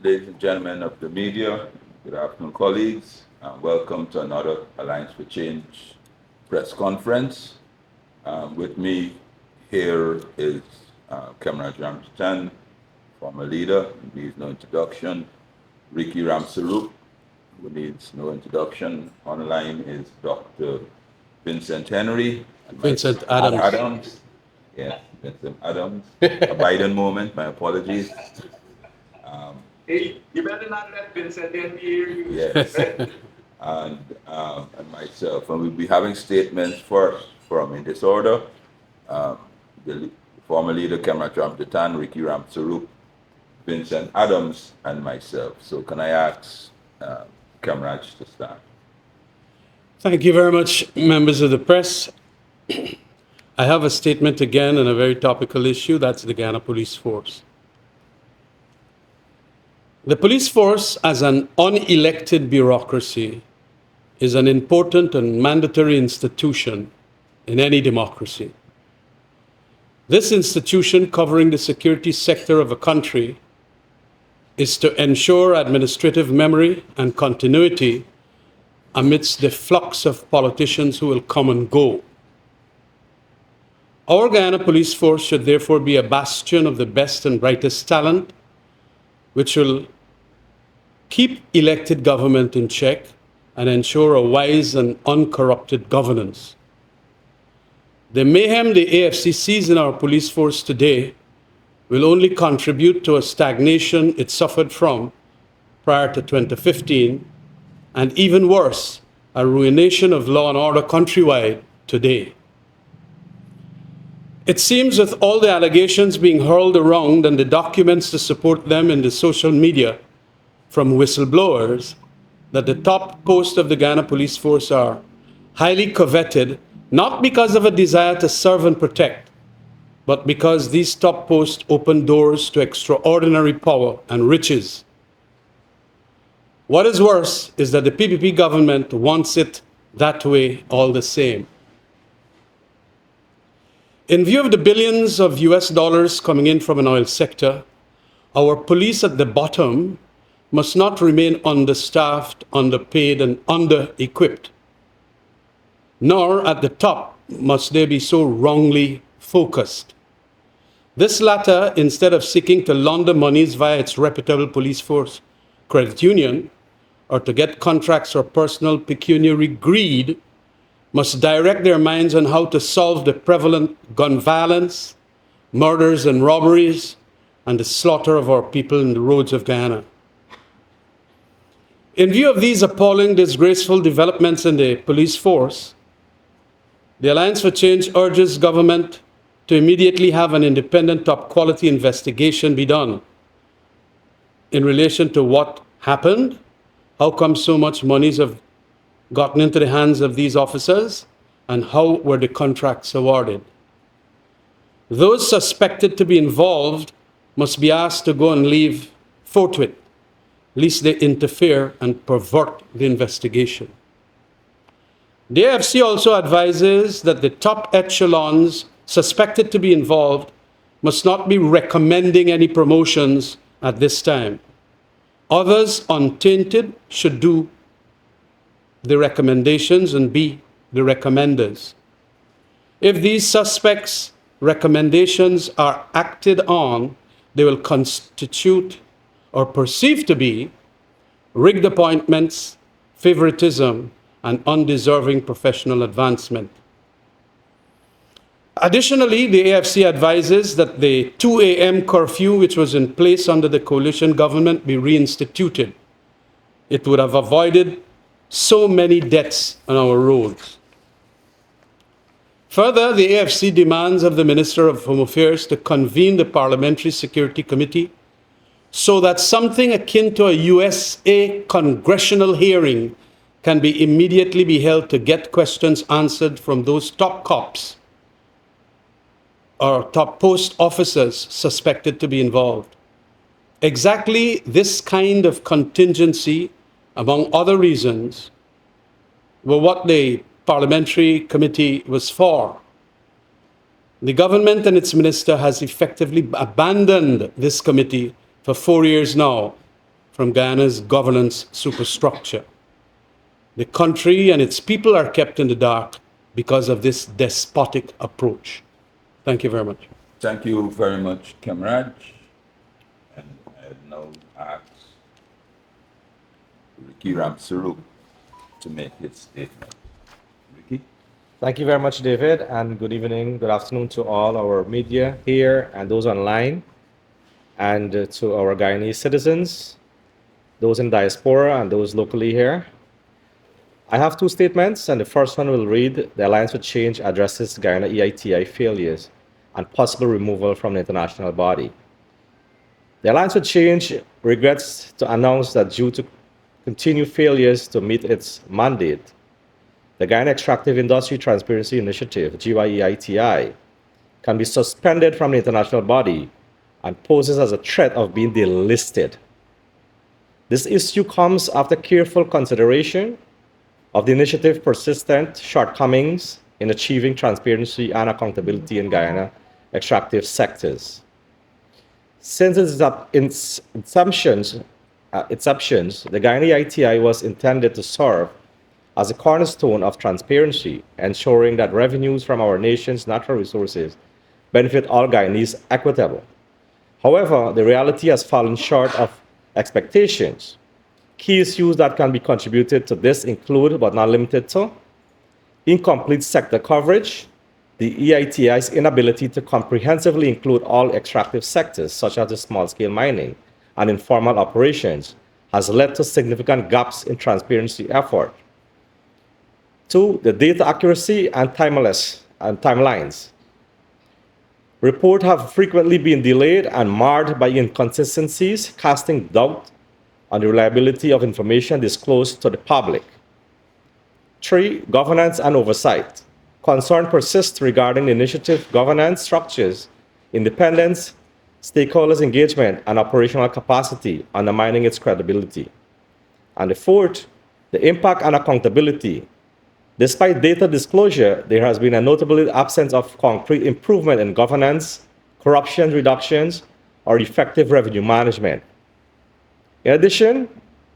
Ladies and gentlemen of the media, good afternoon, colleagues, and welcome to another Alliance for Change press conference. With me here is Kamraj Ramstan, former leader, who needs no introduction, Ricky Ramsarup, who needs no introduction. Online is Dr. Vincent Henry. And Vincent Adams. Adams. Yes, Vincent Adams. A Biden moment, my apologies. Hey, you better not let Vincent in here. Yes. and myself. And we'll be having statements first from, in this order, the former leader, Kamraj Ramjatan, Ricky Ramsarup, Vincent Adams, and myself. So can I ask Kamraj to start? Thank you very much, members of the press. I have a statement again on a very topical issue. That's the Ghana Police Force. The police force, as an unelected bureaucracy, is an important and mandatory institution in any democracy. This institution, covering the security sector of a country, is to ensure administrative memory and continuity amidst the flux of politicians who will come and go. Our Guyana Police Force should therefore be a bastion of the best and brightest talent, which will keep elected government in check and ensure a wise and uncorrupted governance. The mayhem the AFC sees in our police force today will only contribute to a stagnation it suffered from prior to 2015, and even worse, a ruination of law and order countrywide today. It seems with all the allegations being hurled around and the documents to support them in the social media from whistleblowers, that the top posts of the Ghana Police Force are highly coveted, not because of a desire to serve and protect, but because these top posts open doors to extraordinary power and riches. What is worse is that the PPP government wants it that way all the same. In view of the billions of US dollars coming in from an oil sector, our police at the bottom must not remain understaffed, underpaid, and under-equipped. Nor at the top must they be so wrongly focused. This latter, instead of seeking to launder monies via its reputable police force credit union, or to get contracts or personal pecuniary greed, must direct their minds on how to solve the prevalent gun violence, murders and robberies, and the slaughter of our people in the roads of Guyana. In view of these appalling, disgraceful developments in the police force, the Alliance for Change urges government to immediately have an independent top-quality investigation be done in relation to what happened, how come so much monies have gotten into the hands of these officers, and how were the contracts awarded. Those suspected to be involved must be asked to go and leave forthwith, lest they interfere and pervert the investigation. The AFC also advises that the top echelons suspected to be involved must not be recommending any promotions at this time. Others untainted should do the recommendations and be the recommenders. If these suspects' recommendations are acted on, they will constitute or perceived to be rigged appointments, favoritism, and undeserving professional advancement. Additionally, the AFC advises that the 2 a.m. curfew, which was in place under the coalition government, be reinstituted. It would have avoided so many deaths on our roads. Further, the AFC demands of the Minister of Home Affairs to convene the Parliamentary Security Committee so that something akin to a USA congressional hearing can be immediately held to get questions answered from those top cops or top post officers suspected to be involved. Exactly this kind of contingency, among other reasons, were what the parliamentary committee was for. The government and its minister has effectively abandoned this committee for 4 years now, from Guyana's governance superstructure. The country and its people are kept in the dark because of this despotic approach. Thank you very much. Thank you very much, Kemraj. And I now ask Ricky Ramsaru to make his statement. Ricky? Thank you very much, David, and good evening, good afternoon to all our media here and those online, and to our Guyanese citizens, those in diaspora and those locally here. I have two statements, and the first one will read, the Alliance for Change addresses Guyana EITI failures and possible removal from the international body. The Alliance for Change regrets to announce that due to continued failures to meet its mandate, the Guyana Extractive Industry Transparency Initiative, GYEITI, can be suspended from the international body and poses as a threat of being delisted. This issue comes after careful consideration of the initiative's persistent shortcomings in achieving transparency and accountability in Guyana extractive sectors. Since its inceptions, the Guyana EITI was intended to serve as a cornerstone of transparency, ensuring that revenues from our nation's natural resources benefit all Guyanese equitably. However, the reality has fallen short of expectations. Key issues that can be contributed to this include, but not limited to, incomplete sector coverage, the EITI's inability to comprehensively include all extractive sectors, such as the small-scale mining and informal operations, has led to significant gaps in transparency effort. Two, the data accuracy and timelines. Reports have frequently been delayed and marred by inconsistencies, casting doubt on the reliability of information disclosed to the public. Three, governance and oversight. Concern persists regarding the initiative governance structures, independence, stakeholders' engagement, and operational capacity, undermining its credibility. And the fourth, the impact and accountability. Despite data disclosure, there has been a notable absence of concrete improvement in governance, corruption reductions, or effective revenue management. In addition,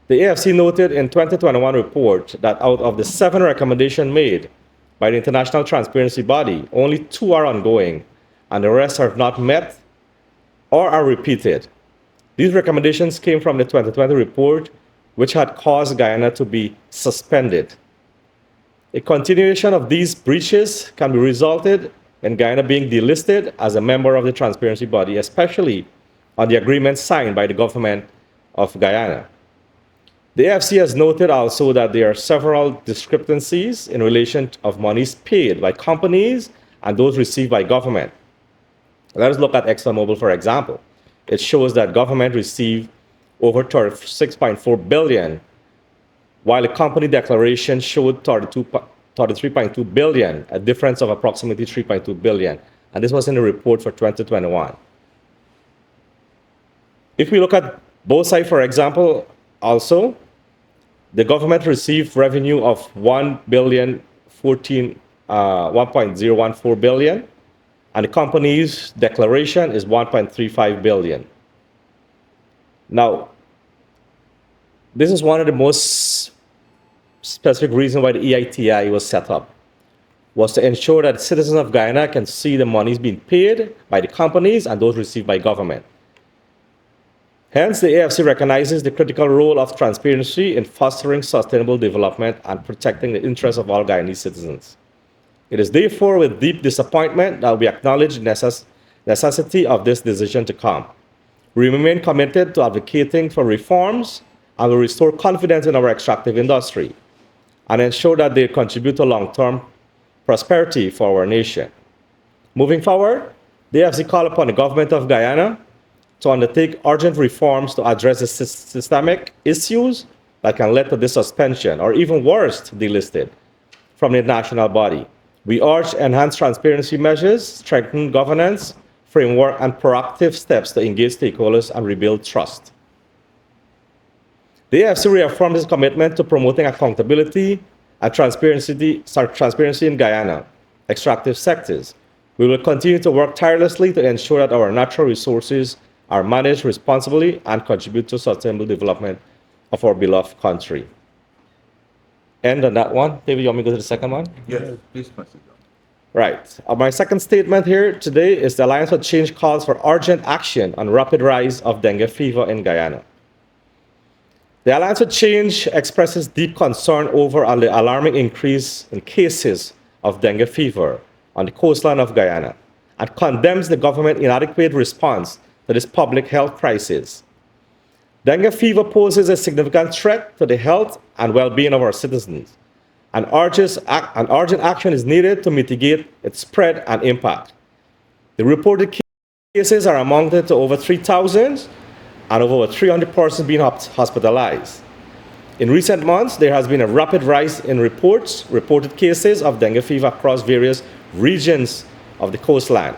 the AFC noted in 2021 report that out of the 7 recommendations made by the International Transparency Body, only 2 are ongoing, and the rest are not met or are repeated. These recommendations came from the 2020 report, which had caused Guyana to be suspended. A continuation of these breaches can be resulted in Guyana being delisted as a member of the Transparency Body, especially on the agreement signed by the government of Guyana. The AFC has noted also that there are several discrepancies in relation of monies paid by companies and those received by government. Let us look at ExxonMobil, for example. It shows that government received over $36.4 billion, while the company declaration showed 33.2 billion, a difference of approximately 3.2 billion. And this was in the report for 2021. If we look at both sides, for example, also, the government received revenue of $1.014 billion, and the company's declaration is 1.35 billion. Now, this is one of the most specific reasons why the EITI was set up, was to ensure that citizens of Guyana can see the monies being paid by the companies and those received by government. Hence, the AFC recognizes the critical role of transparency in fostering sustainable development and protecting the interests of all Guyanese citizens. It is therefore with deep disappointment that we acknowledge the necessity of this decision to come. We remain committed to advocating for reforms and will restore confidence in our extractive industry and ensure that they contribute to long-term prosperity for our nation. Moving forward, the AFC call upon the government of Guyana to undertake urgent reforms to address the systemic issues that can lead to this suspension, or even worse, delisted from the national body. We urge enhanced transparency measures, strengthen governance, framework, and proactive steps to engage stakeholders and rebuild trust. The AFC reaffirmed its commitment to promoting accountability and transparency in Guyana extractive sectors. We will continue to work tirelessly to ensure that our natural resources are managed responsibly and contribute to sustainable development of our beloved country. End on that one. David, you want me to go to the second one? Yes, please proceed. Right. My second statement here today is the Alliance for Change calls for urgent action on rapid rise of dengue fever in Guyana. The Alliance for Change expresses deep concern over the alarming increase in cases of dengue fever on the coastline of Guyana and condemns the government's inadequate response to this public health crisis. Dengue fever poses a significant threat to the health and well-being of our citizens, and urgent action is needed to mitigate its spread and impact. The reported cases are amounted to over 3,000 and over 300 persons being hospitalized. In recent months, there has been a rapid rise in reported cases of dengue fever across various regions of the coastline.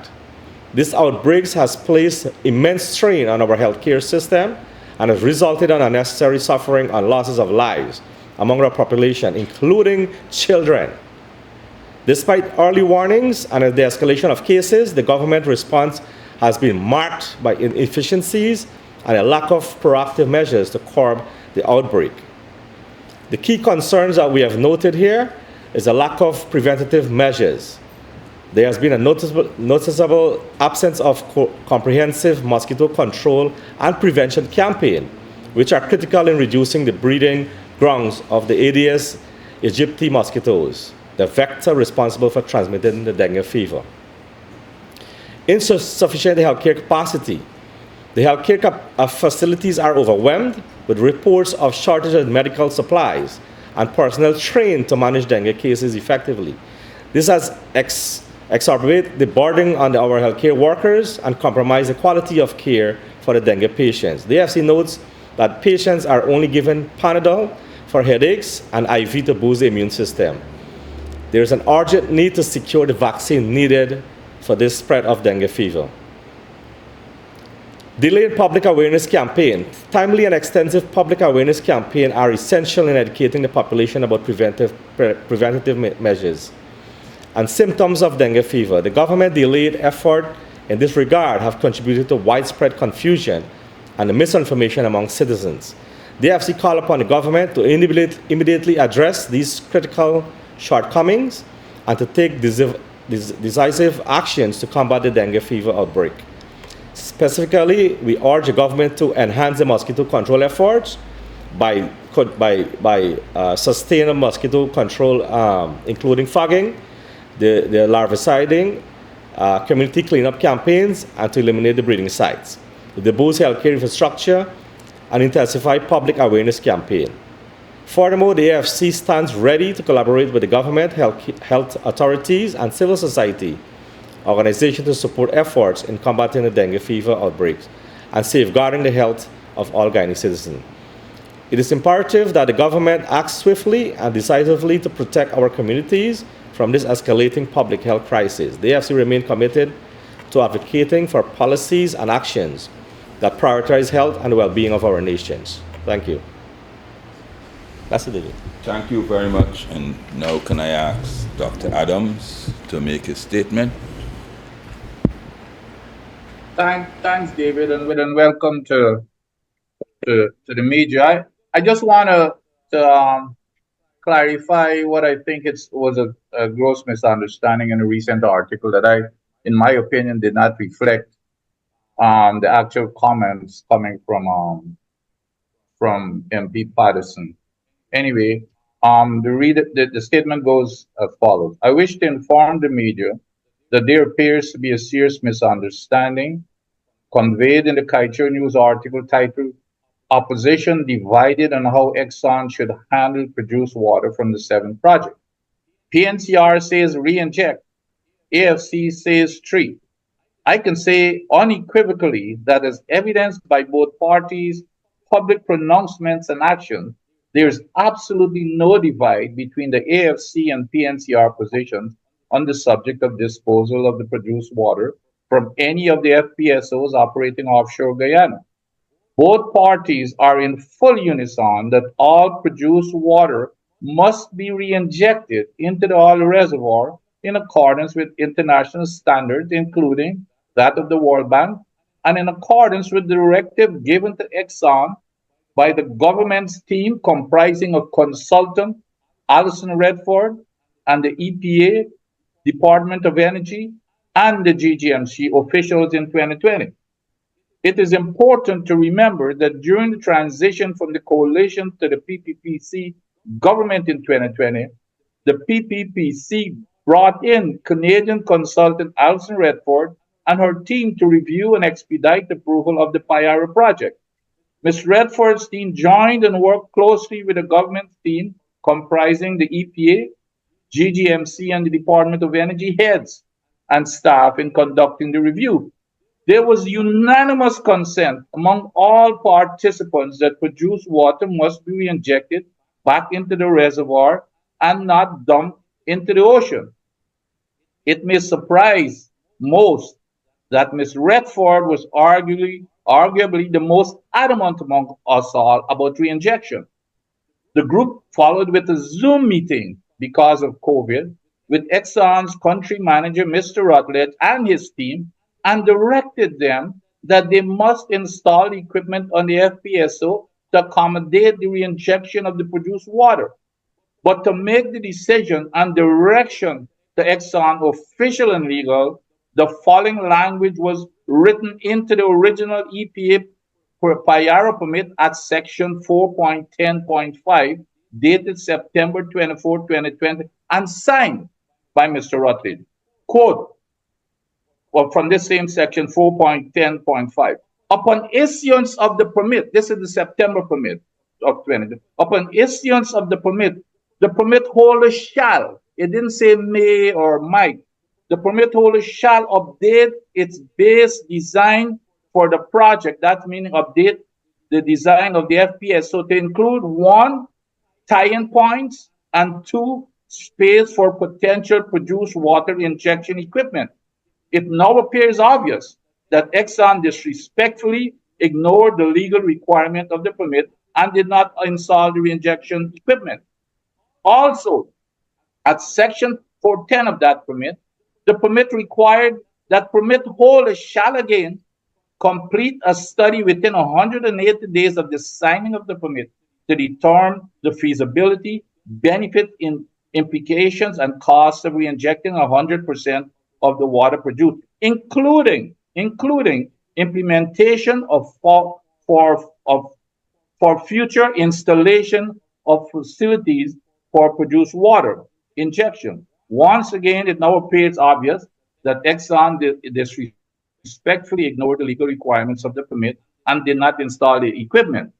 This outbreak has placed immense strain on our healthcare system and has resulted in unnecessary suffering and losses of lives among our population, including children. Despite early warnings and the escalation of cases, the government response has been marked by inefficiencies and a lack of proactive measures to curb the outbreak. The key concerns that we have noted here is a lack of preventative measures. There has been a noticeable absence of comprehensive mosquito control and prevention campaign, which are critical in reducing the breeding grounds of the Aedes aegypti mosquitoes, the vector responsible for transmitting the dengue fever. Insufficient healthcare capacity. The healthcare facilities are overwhelmed with reports of shortage of medical supplies and personnel trained to manage dengue cases effectively. This has exacerbated the burden on our healthcare workers and compromised the quality of care for the dengue patients. The AFC notes that patients are only given Panadol for headaches and IV to boost the immune system. There is an urgent need to secure the vaccine needed for this spread of dengue fever. Delayed public awareness campaign. Timely and extensive public awareness campaigns are essential in educating the population about preventative measures and symptoms of dengue fever. The government delayed effort in this regard have contributed to widespread confusion and misinformation among citizens. The AFC call upon the government to immediately address these critical shortcomings and to take decisive actions to combat the dengue fever outbreak. Specifically, we urge the government to enhance the mosquito control efforts by sustained mosquito control, including fogging, the larviciding, community cleanup campaigns, and to eliminate the breeding sites, to boost healthcare infrastructure, and intensify public awareness campaign. Furthermore, the AFC stands ready to collaborate with the government, health authorities, and civil society organizations to support efforts in combating the dengue fever outbreaks and safeguarding the health of all Guyanese citizens. It is imperative that the government acts swiftly and decisively to protect our communities from this escalating public health crisis. The AFC remains committed to advocating for policies and actions that prioritize health and well-being of our nations. Thank you. That's it, David. Thank you very much. And now can I ask Dr. Adams to make his statement? Thanks, David, and welcome to the media. I just want to clarify what I think was a gross misunderstanding in a recent article that in my opinion, did not reflect the actual comments coming from MP Patterson. Anyway, the statement goes as follows. I wish to inform the media that there appears to be a serious misunderstanding conveyed in the Kaicho News article titled Opposition Divided on How Exxon Should Handle Produced Water from the Seven Project. PNCR says re-inject, AFC says treat. I can say unequivocally that as evidenced by both parties' public pronouncements and actions, there's absolutely no divide between the AFC and PNCR positions on the subject of disposal of the produced water from any of the FPSOs operating offshore Guyana. Both parties are in full unison that all produced water must be re-injected into the oil reservoir in accordance with international standards, including that of the World Bank, and in accordance with the directive given to Exxon by the government's team comprising of consultant Alison Redford and the EPA, Department of Energy, and the GGMC officials in 2020. It is important to remember that during the transition from the coalition to the PPPC government in 2020, the PPPC brought in Canadian consultant Alison Redford and her team to review and expedite the approval of the Payara project. Ms. Redford's team joined and worked closely with the government team comprising the EPA, GGMC, and the Department of Energy heads and staff in conducting the review. There was unanimous consent among all participants that produced water must be reinjected back into the reservoir and not dumped into the ocean. It may surprise most that Ms. Redford was arguably the most adamant among us all about reinjection. The group followed with a Zoom meeting because of COVID with Exxon's country manager, Mr. Rutledge, and his team, and directed them that they must install equipment on the FPSO to accommodate the reinjection of the produced water. But to make the decision and direction to Exxon official and legal, the following language was written into the original EPA Payara permit at section 4.10.5, dated September 24, 2020, and signed by Mr. Rutledge. Quote, from this same section 4.10.5. Upon issuance of the permit, this is the September permit of 2020. Upon issuance of the permit holder shall, it didn't say may or might, the permit holder shall update its base design for the project. That meaning update the design of the FPSO to include one, tie-in points, and two, space for potential produced water injection equipment. It now appears obvious that Exxon disrespectfully ignored the legal requirement of the permit and did not install the reinjection equipment. Also, at section 410 of that permit, the permit required that permit holder shall again complete a study within 180 days of the signing of the permit to determine the feasibility, benefit, implications, and costs of reinjecting 100% of the water produced, including implementation for future installation of facilities for produced water injection. Once again, it now appears obvious that Exxon disrespectfully ignored the legal requirements of the permit and did not install the equipment.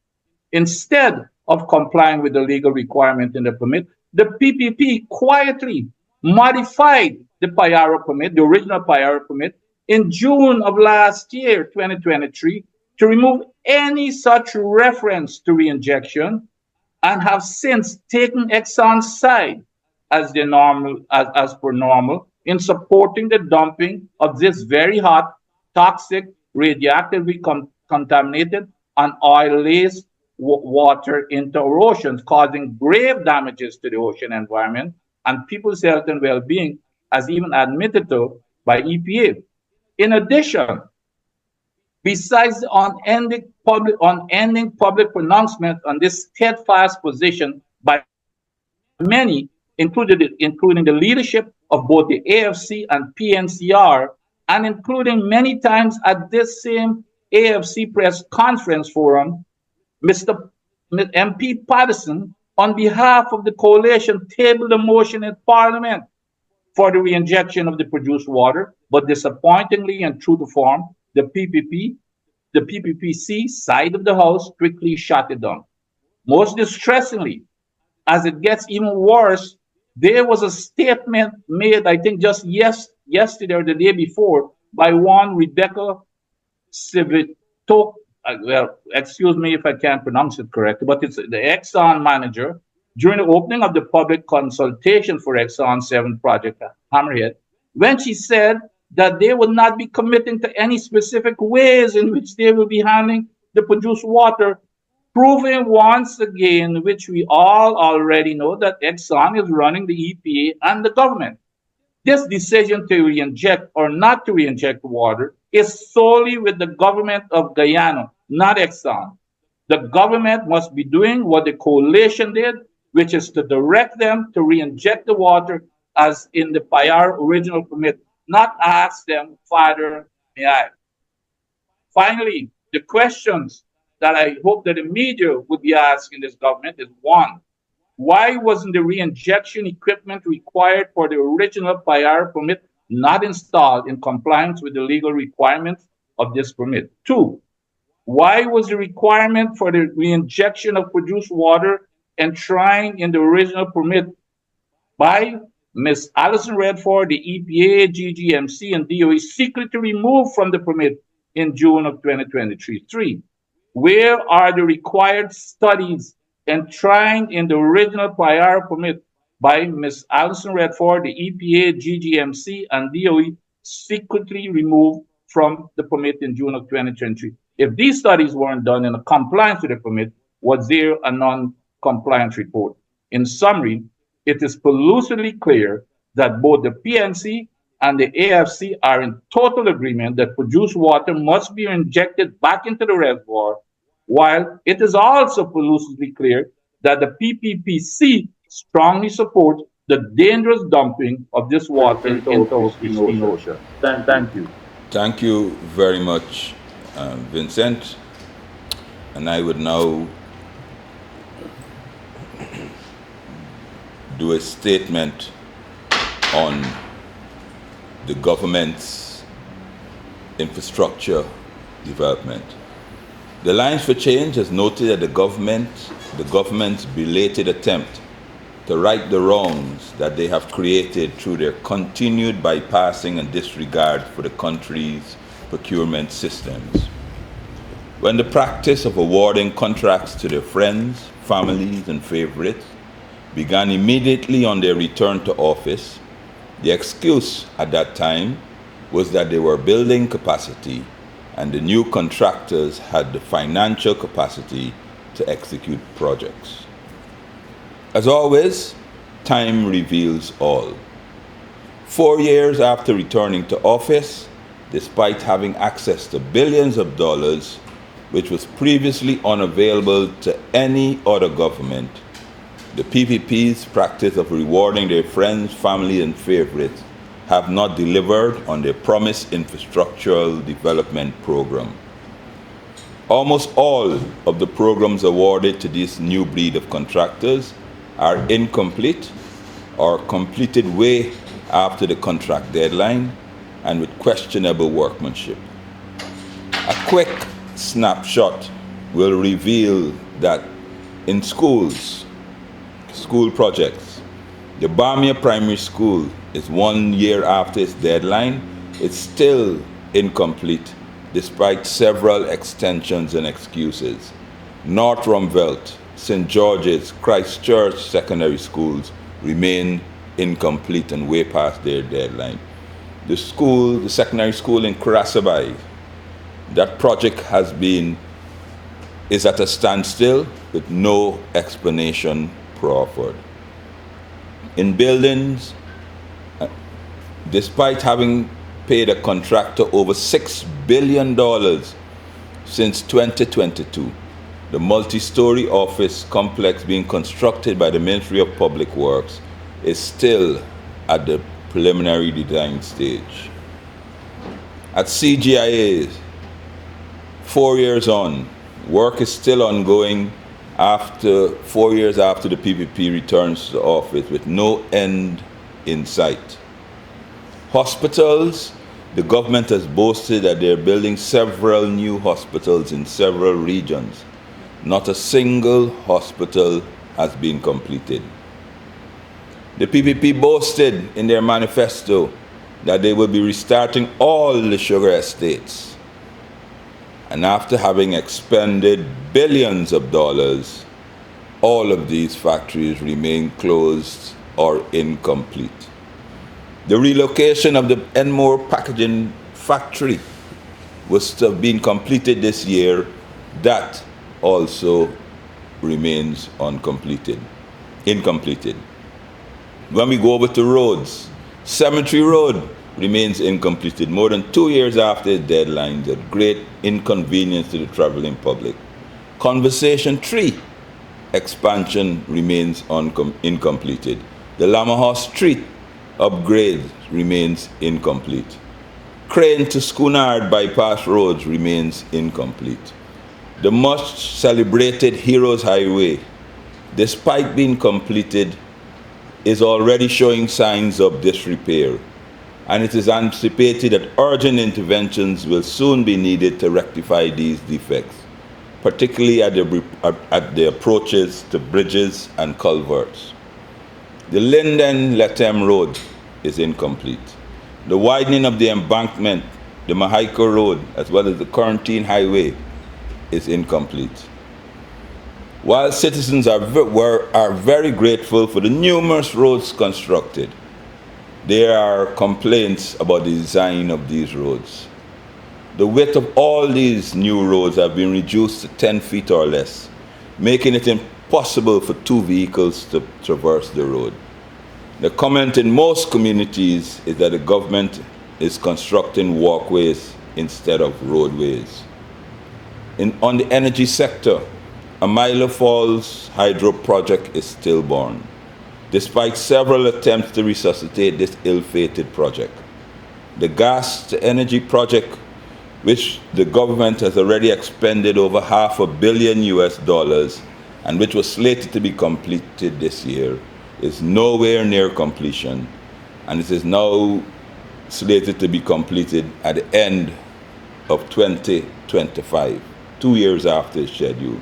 Instead of complying with the legal requirement in the permit, the PPP quietly modified the Payara permit, the original Payara permit, in June of last year, 2023, to remove any such reference to reinjection, and have since taken Exxon's side as per normal in supporting the dumping of this very hot, toxic, radioactively contaminated, and oil-laced water into our oceans, causing grave damages to the ocean environment and people's health and well-being, as even admitted to by EPA. In addition, besides on ending public pronouncement on this steadfast position by many, including the leadership of both the AFC and PNCR, and including many times at this same AFC press conference forum, Mr. MP Patterson, on behalf of the coalition, tabled a motion in Parliament for the reinjection of the produced water, but disappointingly and true to form, the PPPC side of the House quickly shut it down. Most distressingly, as it gets even worse, there was a statement made, I think just yesterday or the day before, by one Rebecca Civitok, well, excuse me if I can't pronounce it correctly, but it's the Exxon manager, during the opening of the public consultation for Exxon 7 project Hammerhead, when she said that they would not be committing to any specific ways in which they will be handling the produced water, proving once again, which we all already know, that Exxon is running the EPA and the government. This decision to reinject or not to reinject water is solely with the government of Guyana, not Exxon. The government must be doing what the coalition did, which is to direct them to reinject the water as in the Payar original permit, not ask them, Father, may I? Finally, the questions that I hope that the media would be asking this government is one, why wasn't the re-injection equipment required for the original Payar permit not installed in compliance with the legal requirements of this permit? Two, why was the requirement for the re-injection of produced water enshrined in the original permit by Ms. Alison Redford, the EPA, GGMC, and DOE secretly removed from the permit in June of 2023? Three, where are the required studies enshrined in the original prior permit by Ms. Alison Redford, the EPA, GGMC, and DOE secretly removed from the permit in June of 2023? If these studies weren't done in compliance with the permit, was there a non-compliance report? In summary, it is lucidly clear that both the PNC and the AFC are in total agreement that produced water must be injected back into the reservoir, while it is also lucidly clear that the PPPC strongly supports the dangerous dumping of this water into our pristine ocean. Thank you. Thank you very much, Vincent. And I would now do a statement on the government's infrastructure development. The Alliance for Change has noted that the government's belated attempt to right the wrongs that they have created through their continued bypassing and disregard for the country's procurement systems. When the practice of awarding contracts to their friends, families, and favorites began immediately on their return to office, the excuse at that time was that they were building capacity and the new contractors had the financial capacity to execute projects. As always, time reveals all. 4 years after returning to office, despite having access to billions of dollars, which was previously unavailable to any other government, the PPP's practice of rewarding their friends, family, and favorites have not delivered on their promised infrastructural development program. Almost all of the programs awarded to this new breed of contractors are incomplete or completed way after the contract deadline and with questionable workmanship. A quick snapshot will reveal that in school projects, the Bamia Primary School is 1 year after its deadline. It's still incomplete despite several extensions and excuses. North Rumvelt, St. George's, Christchurch secondary schools remain incomplete and way past their deadline. The secondary school in Karasabai, that project is at a standstill with no explanation proffered. In buildings, despite having paid a contractor over $6 billion since 2022, the multi-story office complex being constructed by the Ministry of Public Works is still at the preliminary design stage. At CGIA, 4 years on, work is still ongoing 4 years after the PPP returns to the office with no end in sight. Hospitals, the government has boasted that they're building several new hospitals in several regions. Not a single hospital has been completed. The PPP boasted in their manifesto that they will be restarting all the sugar estates. And after having expended billions of dollars, all of these factories remain closed or incomplete. The relocation of the Enmore packaging factory was to have been completed this year. That also remains incompleted. When we go over to roads, Cemetery Road remains incompleted more than 2 years after its deadline, at great inconvenience to the traveling public. Conversation 3 expansion remains incompleted. The Lamaha Street upgrade remains incomplete. Crane to Schoonard bypass roads remains incomplete. The much celebrated Heroes Highway, despite being completed, is already showing signs of disrepair, and it is anticipated that urgent interventions will soon be needed to rectify these defects, particularly at the approaches to bridges and culverts. The Linden-Lethem Road is incomplete. The widening of the embankment, the Mahaika Road, as well as the Quarantine Highway, is incomplete. While citizens are very grateful for the numerous roads constructed, there are complaints about the design of these roads. The width of all these new roads have been reduced to 10 feet or less, making it impossible for 2 vehicles to traverse the road. The comment in most communities is that the government is constructing walkways instead of roadways. On the energy sector, Amila Falls Hydro Project is stillborn, despite several attempts to resuscitate this ill-fated project. The gas to energy project, which the government has already expended over $500 million and which was slated to be completed this year, is nowhere near completion, and it is now slated to be completed at the end of 2025, 2 years after schedule.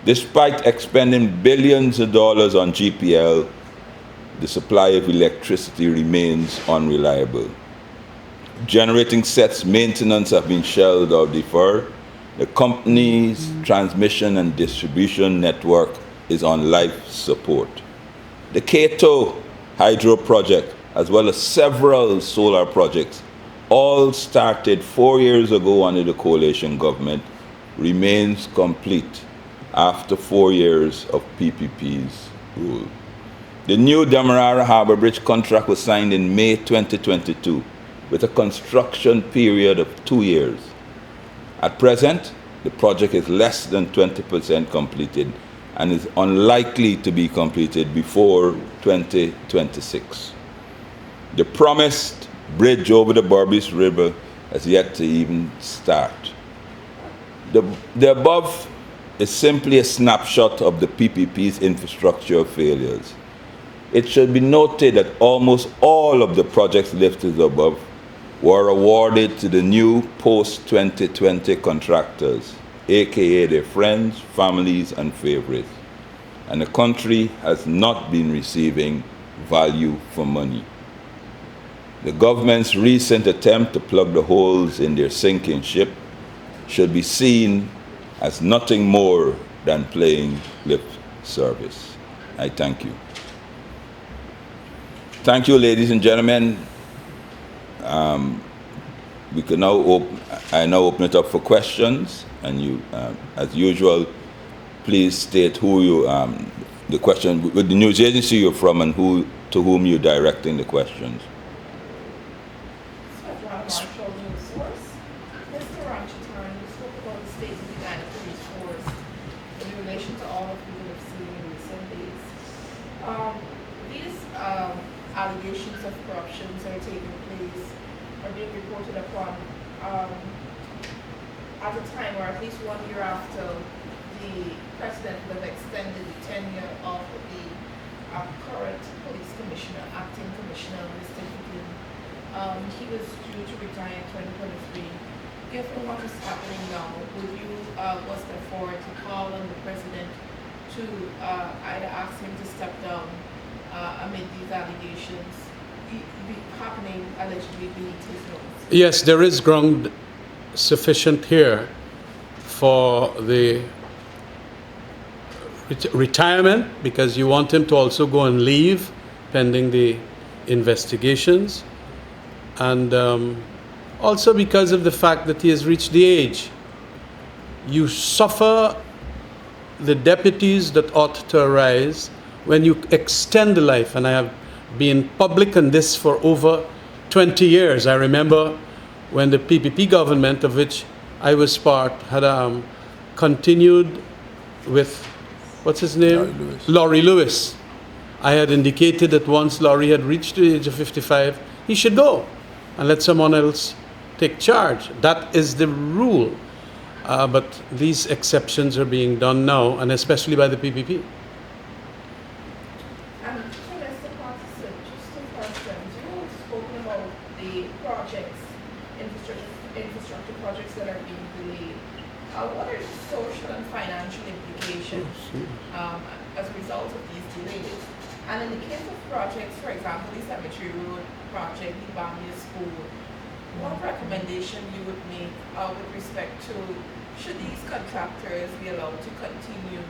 Despite expending billions of dollars on GPL, the supply of electricity remains unreliable. Generating sets maintenance have been shelved or deferred. The company's transmission and distribution network is on life support. The Kato Hydro Project, as well as several solar projects, all started 4 years ago under the coalition government, remains complete after 4 years of PPP's rule. The new Demerara Harbour Bridge contract was signed in May 2022 with a construction period of 2 years. At present, the project is less than 20% completed and is unlikely to be completed before 2026. The promised bridge over the Berbice River has yet to even start. The above is simply a snapshot of the PPP's infrastructure failures. It should be noted that almost all of the projects listed above were awarded to the new post-2020 contractors, aka their friends, families, and favorites, and the country has not been receiving value for money. The government's recent attempt to plug the holes in their sinking ship should be seen as nothing more than playing lip service. I thank you. Thank you, ladies and gentlemen. We can now I now open it up for questions, and you, as usual, please state who you, the question, with the news agency you're from, and to whom you're directing the questions. Allegations of corruptions are taking place are being reported upon at a time, or at least 1 year after the president would have extended the tenure of the current police commissioner, acting commissioner, Mr. Higgin. He was due to retire in 2023. Given what is happening now, would you go step forward to call on the president to either ask him to step down amid these allegations happening allegedly beneath his nose? Yes, there is ground sufficient here for the retirement, because you want him to also go and leave pending the investigations, and also because of the fact that he has reached the age. You suffer the deputies that ought to arise when you extend the life, and I have been public on this for over 20 years. I remember when the PPP government, of which I was part, had continued with, what's his name? Laurie Lewis. Laurie Lewis. I had indicated that once Laurie had reached the age of 55, he should go and let someone else take charge. That is the rule. But these exceptions are being done now, and especially by the PPP. And so Mr. Patterson, just two questions. You've spoken about the projects, infrastructure projects that are being delayed. What are the social and financial implications as a result of these delays? And in the case of projects, for example, the Cemetery Road project, the Bamia School, what recommendation you would make with respect to should these contractors be allowed to continue,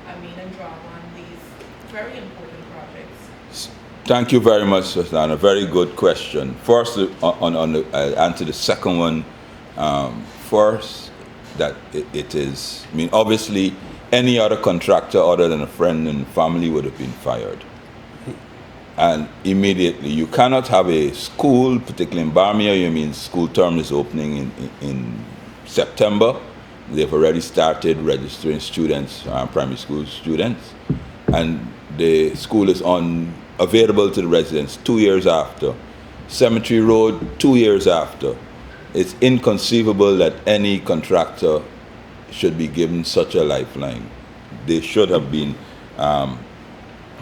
and draw on these very important projects? Thank you very much, Susanna. Very good question. First, I'll answer the second one first. That it is, obviously, any other contractor other than a friend and family would have been fired. And immediately, you cannot have a school, particularly in Barmia, school term is opening in September. They've already started registering students, primary school students, and the school is available to the residents 2 years after. Cemetery Road, 2 years after. It's inconceivable that any contractor should be given such a lifeline. They should have been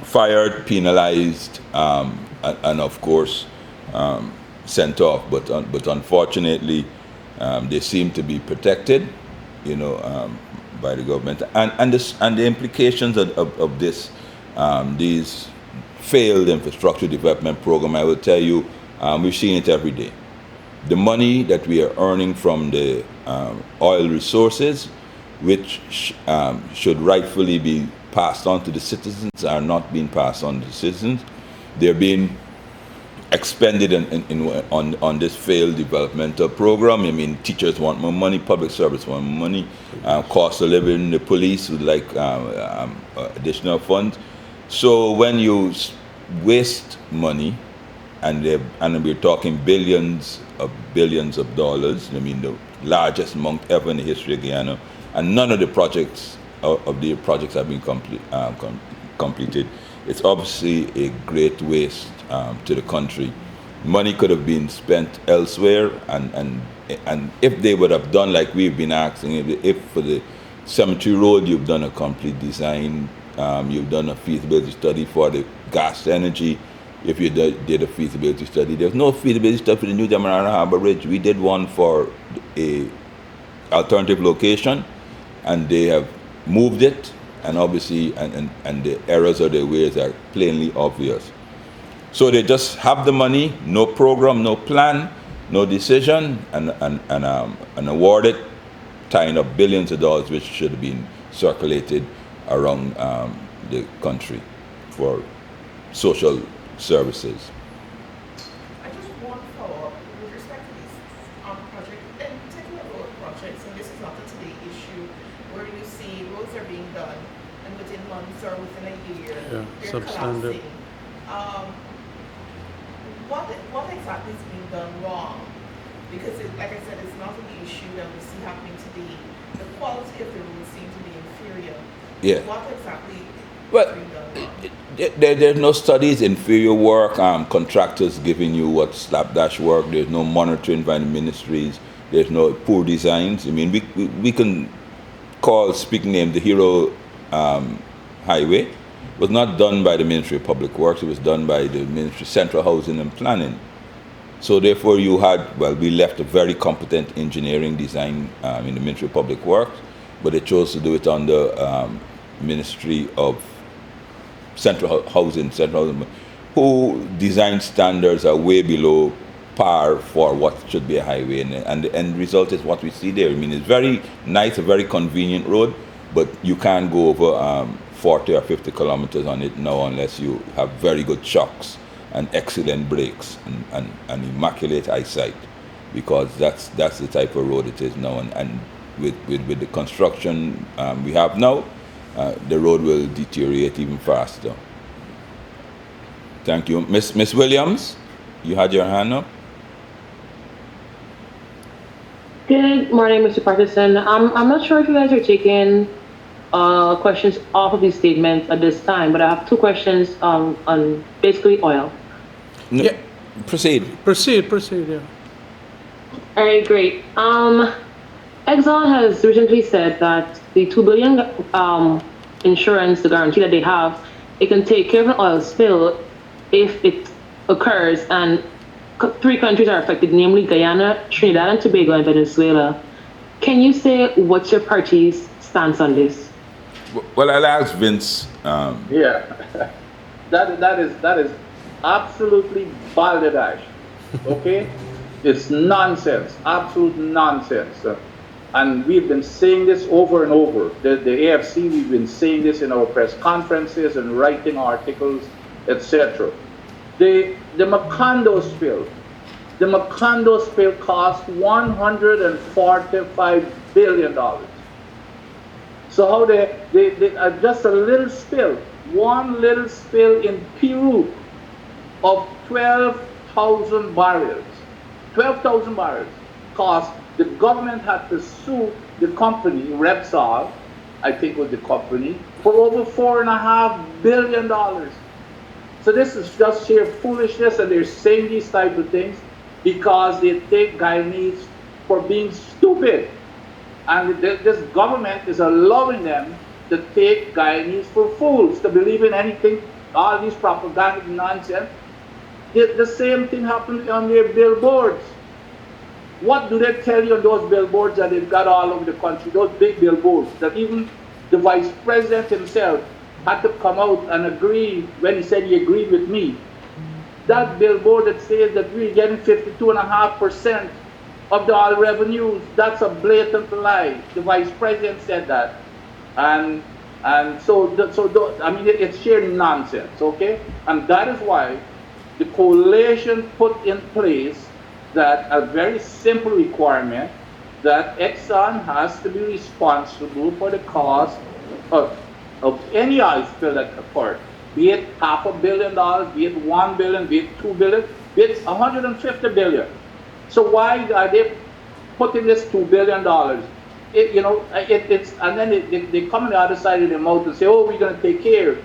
fired, penalized, and of course sent off. But unfortunately, they seem to be protected, by the government. And the implications of this, these failed infrastructure development program, I will tell you, we've seen it every day. The money that we are earning from the oil resources, which should rightfully be passed on to the citizens, are not being passed on to the citizens. They're being expended on this failed developmental program. Teachers want more money, public service want more money, cost of living, the police would like additional funds. So when you waste money, and we're talking billions of dollars, the largest amount ever in the history of Guyana, and none of the projects have been completed. It's obviously a great waste to the country. Money could have been spent elsewhere, and if they would have done like we've been asking, if for the Cemetery Road you've done a complete design, you've done a feasibility study for the gas energy. If you did a feasibility study, there's no feasibility study for the new Demerara Harbour Bridge. We did one for a alternative location, and they have moved it, and obviously, and the errors of their ways are plainly obvious. So they just have the money, no program, no plan, no decision, and award it, tying up billions of dollars, which should have been circulated around the country for social services. I just want to follow up with respect to these projects, in particular road projects, and this is not a today issue, where you see roads are being done, and within months or within a year, they're substandard. collapsing. What exactly is being done wrong? Because, like I said, it's not an issue that we see happening today. The quality of the roads seems to be inferior. Yeah. What exactly Well, is being done wrong? there's no studies, inferior work, contractors giving you what slapdash work. There's no monitoring by the ministries. There's no poor designs. We can call, speaking name, the Hero Highway was not done by the Ministry of Public Works. It was done by the Ministry of Central Housing and Planning. So therefore we left a very competent engineering design in the Ministry of Public Works, but they chose to do it under Ministry of Central Housing, who design standards are way below par for what should be a highway, and the end result is what we see there. It's very nice, a very convenient road, but you can't go over 40 or 50 kilometers on it now unless you have very good shocks and excellent brakes and immaculate eyesight, because that's the type of road it is now, and with the construction we have now, the road will deteriorate even faster. Thank you. Miss Williams, you had your hand up. Good morning, Mr. Patterson. I'm not sure if you guys are taking questions off of these statements at this time, but I have two questions on basically oil. No, Yeah. proceed. Proceed, yeah. All right, great. Exxon has recently said that the 2 billion insurance, the guarantee that they have, it can take care of an oil spill if it occurs, and three countries are affected, namely Guyana, Trinidad and Tobago, and Venezuela. Can you say what's your party's stance on this? Well, I'll ask Vince. Yeah, that is absolutely balderdash. Okay, it's nonsense, absolute nonsense. And we've been saying this over and over. The AFC, we've been saying this in our press conferences and writing articles, etc. The Macondo spill, cost $145 billion. So how they just a little spill, one little spill in Peru of 12,000 barrels, cost, the government had to sue the company, Repsol, I think was the company, for over $4.5 billion. So this is just sheer foolishness, and they're saying these type of things because they take Guyanese for being stupid. And this government is allowing them to take Guyanese for fools, to believe in anything, all these propaganda nonsense. The same thing happened on their billboards. What do they tell you on those billboards that they've got all over the country, those big billboards, that even the vice president himself had to come out and agree when he said he agreed with me. That billboard that says that we're getting 52.5% of the oil revenues, that's a blatant lie. The vice president said that. And so I mean, it's sheer nonsense, okay? And that is why the coalition put in place that a very simple requirement that Exxon has to be responsible for the cost of any oil spill that occurred, be it $500 million, be it $1 billion, be it $2 billion, be it $150 billion. So why are they putting this $2 billion? And then they come on the other side of their mouth and say, oh, we're going to take care of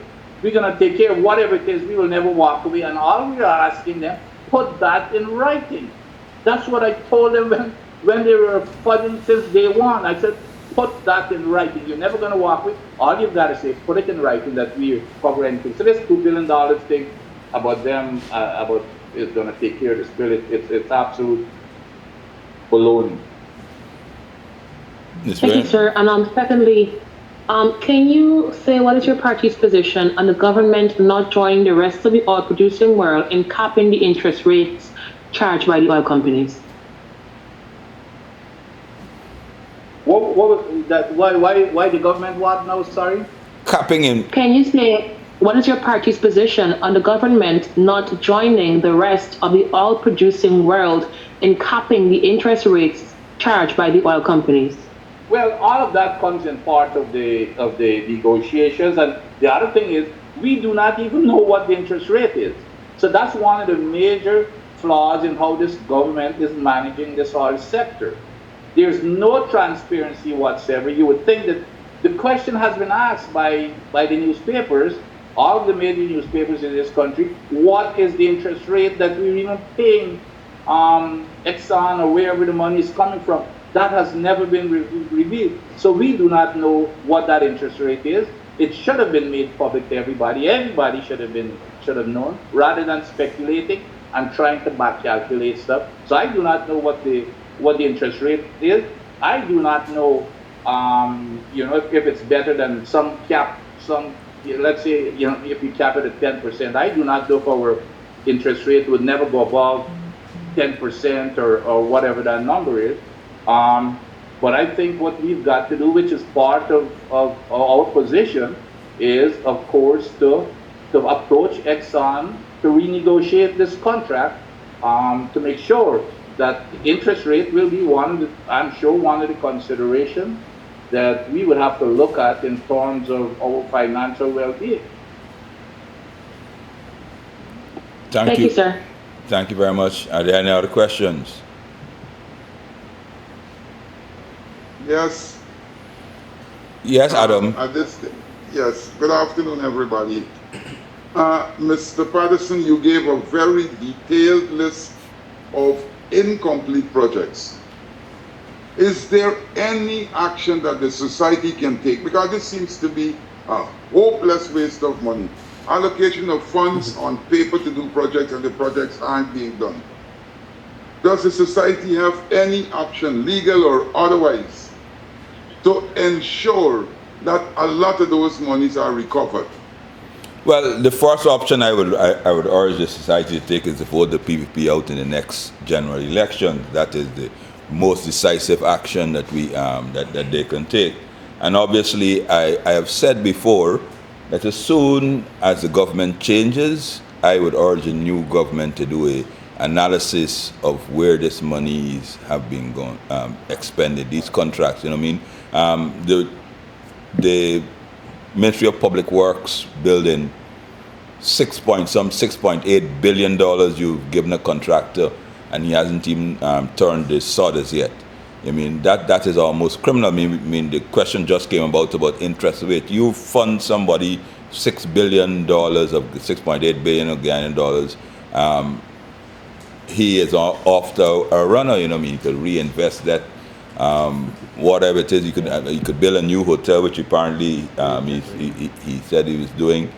whatever it is, we will never walk away. And all we are asking them, put that in writing. That's what I told them when they were fighting since day one. I said, put that in writing. You're never going to walk away. All you've got to say, put it in writing that we cover anything. So this $2 billion thing about them, about is going to take care of the spill, it's absolute baloney. Thank you, sir. And secondly, can you say what is your party's position on the government not joining the rest of the oil-producing world in capping the interest rates charged by the oil companies? What was that? Why the government what now? Sorry. Capping in. Can you say what is your party's position on the government not joining the rest of the oil-producing world in capping the interest rates charged by the oil companies? Well, all of that comes in part of the negotiations, and the other thing is we do not even know what the interest rate is. So that's one of the major flaws in how this government is managing this oil sector. There's no transparency whatsoever. You would think that the question has been asked by the newspapers, all of the major newspapers in this country, what is the interest rate that we're even paying Exxon or wherever the money is coming from? That has never been revealed. So we do not know what that interest rate is. It should have been made public to everybody. Everybody should have known, rather than speculating and trying to back calculate stuff. So I do not know what the interest rate is. I do not know, if it's better than let's say, if you cap it at 10%. I do not know if our interest rate would never go above 10% or whatever that number is. But I think what we've got to do, which is part of our position, is of course to approach Exxon to renegotiate this contract, to make sure that the interest rate will be one of the considerations that we would have to look at in terms of our financial well-being. Thank you, you. sir. Thank you very much. Are there any other questions? Yes, Yes, Adam. at this, yes, good afternoon, everybody. Mr. Patterson, you gave a very detailed list of incomplete projects. Is there any action that the society can take? Because this seems to be a hopeless waste of money. Allocation of funds on paper to do projects and the projects aren't being done. Does the society have any option, legal or otherwise, to ensure that a lot of those monies are recovered? Well, the first option I would urge the society to take is to vote the PPP out in the next general election. That is the most decisive action that that they can take. And obviously, I have said before that as soon as the government changes, I would urge a new government to do a analysis of where this monies have been expended, these contracts. You know what I mean? The Ministry of Public Works building $6.8 billion you've given a contractor, and he hasn't even turned the sawdust yet. I mean, that is almost criminal. I mean, the question just came about interest rate. You fund somebody $6 billion of $6.8 billion of Ghanaian dollars. He is off to a runner. You know what I mean? You could reinvest that. Whatever it is, you could build a new hotel, which apparently he said he was doing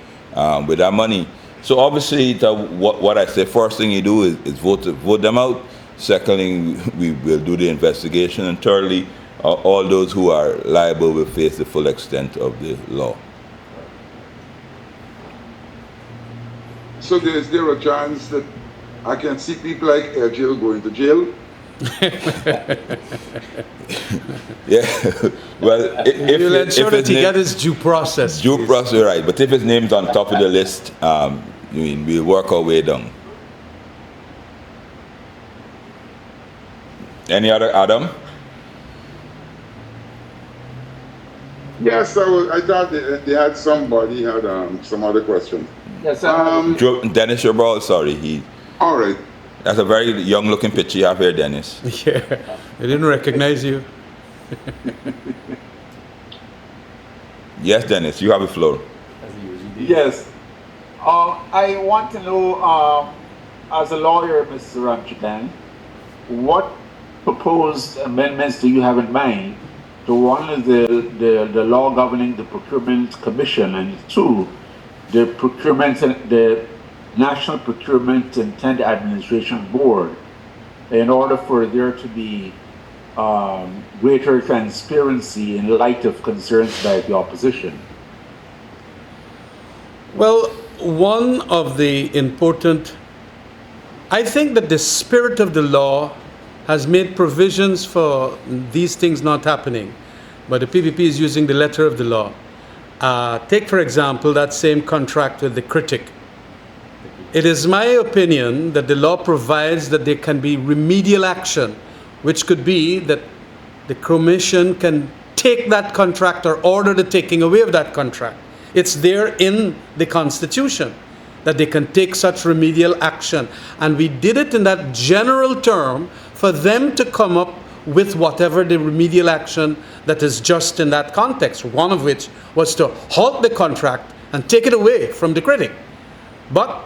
with that money. So obviously, what I say, first thing you do is vote them out. Secondly, we will do the investigation, and thirdly, all those who are liable will face the full extent of the law. So is there a chance that I can see people like Edgil going to jail? Yeah, well, You'll ensure that he get his due process. Due process, right? But if his name's on top of the list, we'll work our way down. Any other, Adam? Yes, I thought they had somebody had some other question. Yes, Dennis Sherbrall, sorry, all right. that's a very young-looking picture you have here, Dennis. Yeah, I didn't recognize you. Yes, Dennis, you have the floor. Yes. I want to know, as a lawyer, Mr. Ramchadan, what proposed amendments do you have in mind to one is the law governing the Procurement Commission, and two, the National Procurement and Tender Administration Board, in order for there to be greater transparency in light of concerns by the opposition? Well, one of the important, I think that the spirit of the law has made provisions for these things not happening, but the PPP is using the letter of the law. Take, for example, that same contract with the critic. It is my opinion that the law provides that there can be remedial action, which could be that the commission can take that contract or order the taking away of that contract. It's there in the Constitution that they can take such remedial action. And we did it in that general term for them to come up with whatever the remedial action that is just in that context, one of which was to halt the contract and take it away from the critic. But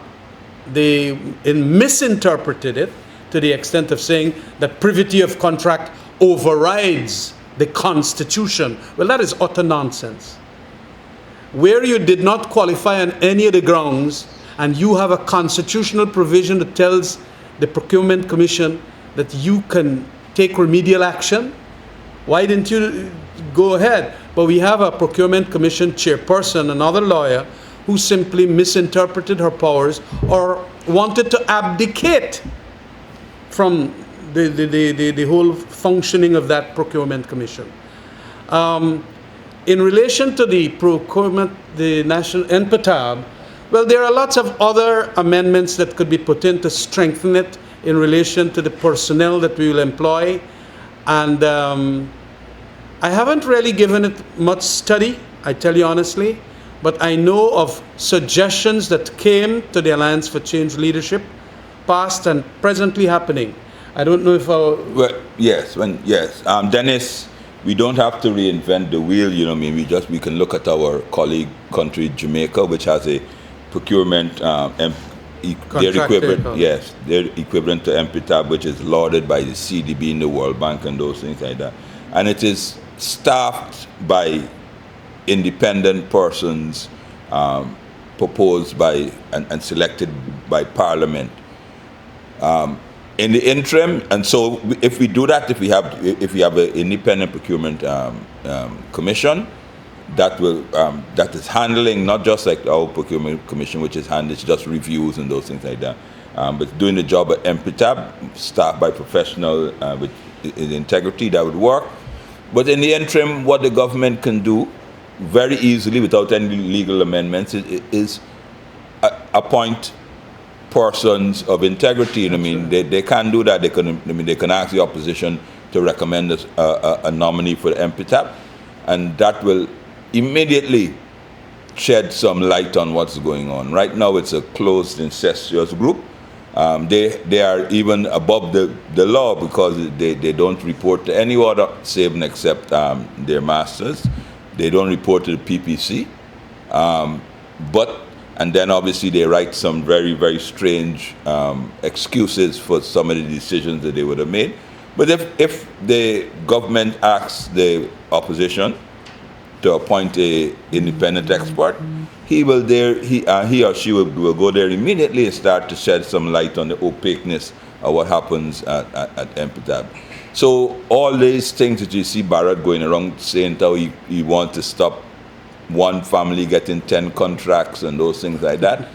they misinterpreted it to the extent of saying that privity of contract overrides the Constitution. Well, that is utter nonsense. Where you did not qualify on any of the grounds, and you have a constitutional provision that tells the Procurement Commission that you can take remedial action, why didn't you go ahead? But we have a Procurement Commission chairperson, another lawyer, who simply misinterpreted her powers or wanted to abdicate from the whole functioning of that Procurement Commission. In relation to the procurement, the national NPTAB, well, there are lots of other amendments that could be put in to strengthen it in relation to the personnel that we will employ. And I haven't really given it much study, I tell you honestly, but I know of suggestions that came to the Alliance for Change leadership, past and presently happening. I don't know if our... Well, yes, Dennis, we don't have to reinvent the wheel, you know what I mean? We can look at our colleague country, Jamaica, which has a procurement, their equivalent, yes, their equivalent to MPTAB, which is lauded by the CDB and the World Bank and those things like that. And it is staffed by independent persons, proposed by and selected by Parliament. In the interim, and so if we do that, if we have an independent procurement commission that is handling not just like our procurement commission, which is handling just reviews and those things like that, but doing the job at MPTAB, staffed by professional with integrity, that would work. But in the interim, what the government can do very easily without any legal amendments is appoint persons of integrity. You know what I mean? They can do that. They can ask the opposition to recommend a nominee for the MPTAB, and that will immediately shed some light on what's going on. Right now, it's a closed, incestuous group. They are even above the law because they don't report to any other save and except their masters. They don't report to the PPC. And then obviously they write some very, very strange excuses for some of the decisions that they would have made. But if the government asks the opposition to appoint an independent expert, he or she will go there immediately and start to shed some light on the opaqueness of what happens at MPTAB. So all these things that you see Barrett going around saying how he wants to stop one family getting 10 contracts and those things like that.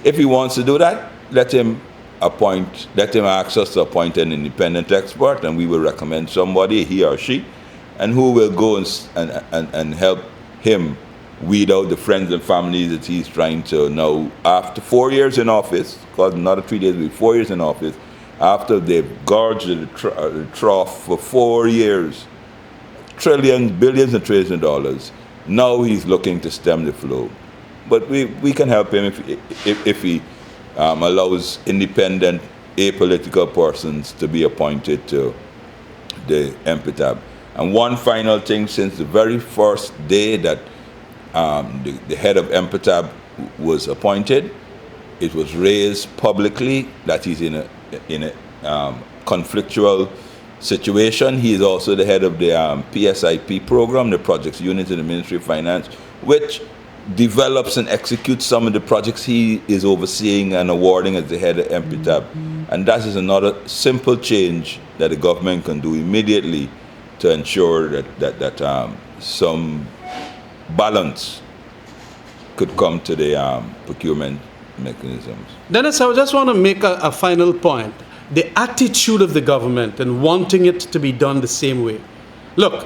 If he wants to do that, let him ask us to appoint an independent expert, and we will recommend somebody, he or she, and who will go and help him weed out the friends and families that he's trying to now, after 4 years in office, because another 3 days will be 4 years in office, after they've gorged the trough for 4 years, trillions, billions and trillions of dollars. Now he's looking to stem the flow. But we can help him if he allows independent, apolitical persons to be appointed to the MPTAB. And one final thing, since the very first day that the head of MPTAB was appointed, it was raised publicly that he's in a conflictual situation. He is also the head of the PSIP program, the projects unit in the Ministry of Finance, which develops and executes some of the projects he is overseeing and awarding as the head of MPTAB. And that is another simple change that the government can do immediately to ensure that some balance could come to the procurement mechanisms. Dennis, I just want to make a final point. The attitude of the government and wanting it to be done the same way. Look,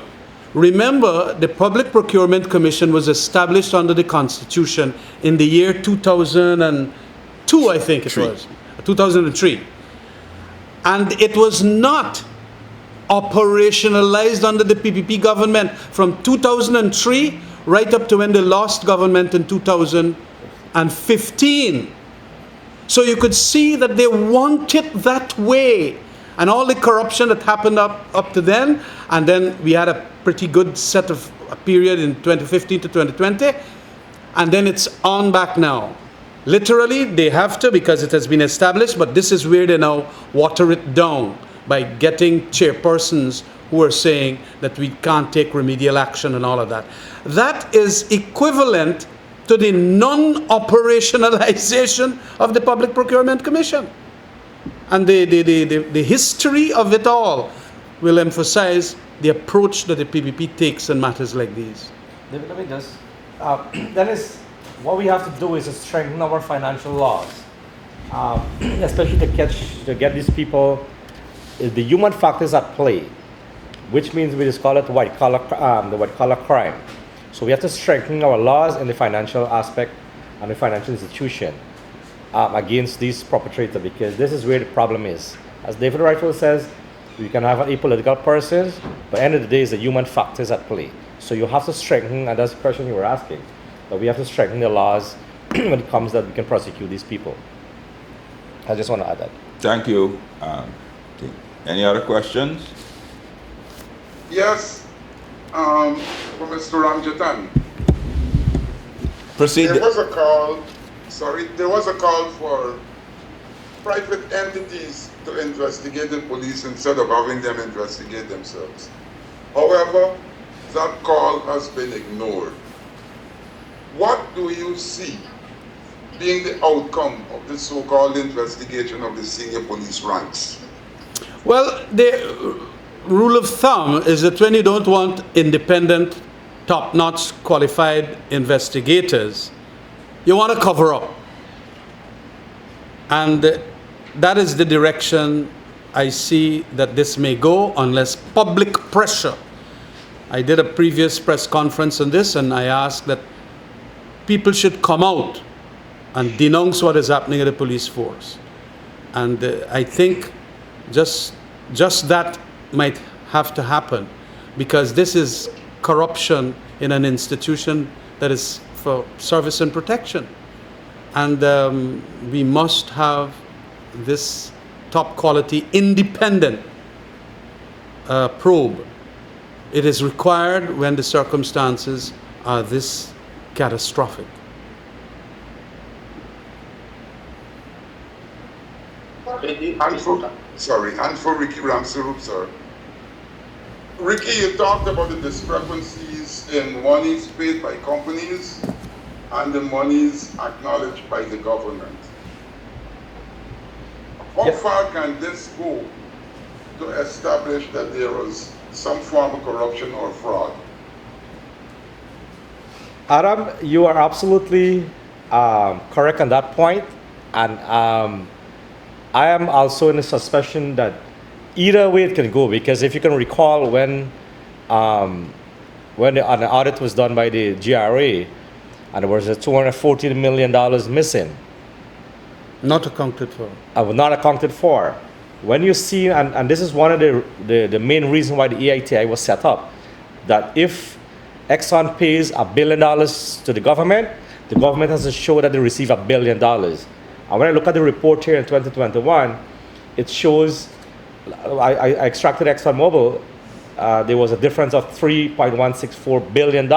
remember the Public Procurement Commission was established under the Constitution in the year 2002, I think it was, 2003. And it was not operationalized under the PPP government from 2003 right up to when they lost government in 2015. So you could see that they want it that way. And all the corruption that happened up to then, and then we had a pretty good set of a period in 2015 to 2020, and then it's on back now. Literally, they have to because it has been established, but this is where they now water it down by getting chairpersons who are saying that we can't take remedial action and all of that. That is equivalent to the non-operationalization of the Public Procurement Commission. And the history of it all will emphasize the approach that the PPP takes in matters like these. Let me just, Dennis, what we have to do is to strengthen our financial laws, especially to get these people, the human factors at play, which means we just call it the white collar crime. So we have to strengthen our laws in the financial aspect and the financial institution against these perpetrators, because this is where the problem is. As David rightfully says, you can have apolitical persons, but at the end of the day, it's the human factors at play. So you have to strengthen, and that's the question you were asking. that we have to strengthen the laws when it comes that we can prosecute these people. I just want to add that. Thank you. Any other questions? Yes, for Mr. Ramjatan. Proceed. There was a call for private entities to investigate the police instead of having them investigate themselves. However, that call has been ignored. What do you see being the outcome of the so-called investigation of the senior police ranks? Well, the rule of thumb is that when you don't want independent, top-notch, qualified investigators, you want to cover up. And that is the direction I see that this may go unless public pressure. I did a previous press conference on this, and I asked that people should come out and denounce what is happening at the police force. And I think just that might have to happen, because this is corruption in an institution that is for service and protection. And we must have this top quality, independent probe. It is required when the circumstances are this catastrophic. And for Ricky Ramsarup, sir. Ricky, you talked about the discrepancies in monies paid by companies and the monies acknowledged by the government. How far can this go to establish that there was some form of corruption or fraud? Adam, you are absolutely correct on that point. And I am also in a suspicion that either way it can go, because if you can recall when an audit was done by the GRA and there was a $214 million missing. Not accounted for. Not accounted for. When you see, and this is one of the main reasons why the EITI was set up, that if Exxon pays $1 billion to the government has to show that they receive $1 billion. And when I look at the report here in 2021, it shows, I extracted ExxonMobil, there was a difference of $3.164 billion,